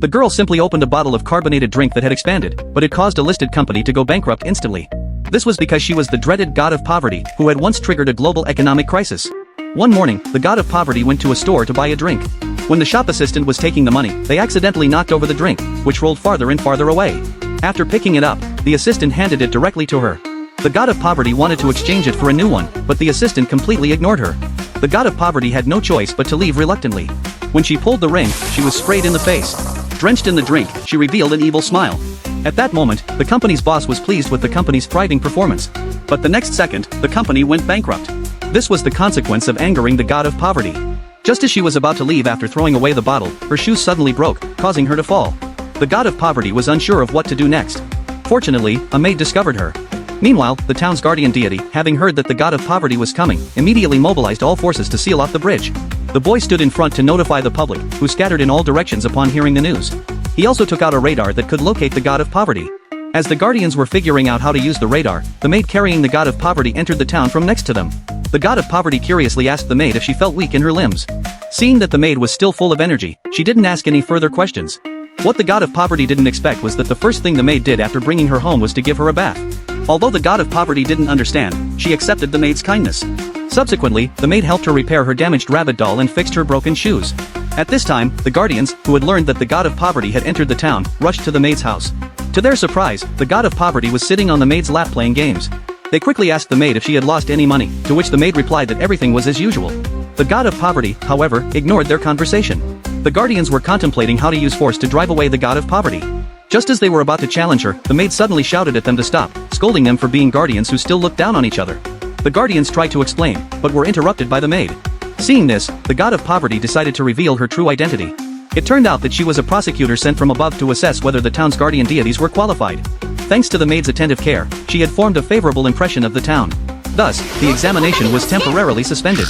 The girl simply opened a bottle of carbonated drink that had expanded, but it caused a listed company to go bankrupt instantly. This was because she was the dreaded god of poverty, who had once triggered a global economic crisis. One morning, the god of poverty went to a store to buy a drink. When the shop assistant was taking the money, they accidentally knocked over the drink, which rolled farther and farther away. After picking it up, the assistant handed it directly to her. The god of poverty wanted to exchange it for a new one, but the assistant completely ignored her. The god of poverty had no choice but to leave reluctantly. When she pulled the ring, she was sprayed in the face. Drenched in the drink, she revealed an evil smile. At that moment, the company's boss was pleased with the company's thriving performance. But the next second, the company went bankrupt. This was the consequence of angering the god of poverty. Just as she was about to leave after throwing away the bottle, her shoes suddenly broke, causing her to fall. The god of poverty was unsure of what to do next. Fortunately, a maid discovered her. Meanwhile, the town's guardian deity, having heard that the god of poverty was coming, immediately mobilized all forces to seal off the bridge. The boy stood in front to notify the public, who scattered in all directions upon hearing the news. He also took out a radar that could locate the god of poverty. As the guardians were figuring out how to use the radar, the maid carrying the god of poverty entered the town from next to them. The god of poverty curiously asked the maid if she felt weak in her limbs. Seeing that the maid was still full of energy, she didn't ask any further questions. What the god of poverty didn't expect was that the first thing the maid did after bringing her home was to give her a bath. Although the god of poverty didn't understand, she accepted the maid's kindness. Subsequently, the maid helped her repair her damaged rabbit doll and fixed her broken shoes. At this time, the guardians, who had learned that the god of poverty had entered the town, rushed to the maid's house. To their surprise, the god of poverty was sitting on the maid's lap playing games. They quickly asked the maid if she had lost any money, to which the maid replied that everything was as usual. The god of poverty, however, ignored their conversation. The guardians were contemplating how to use force to drive away the god of poverty. Just as they were about to challenge her, the maid suddenly shouted at them to stop, scolding them for being guardians who still looked down on each other. The guardians tried to explain, but were interrupted by the maid. Seeing this, the god of poverty decided to reveal her true identity. It turned out that she was a prosecutor sent from above to assess whether the town's guardian deities were qualified. Thanks to the maid's attentive care, she had formed a favorable impression of the town. Thus, the examination was temporarily suspended.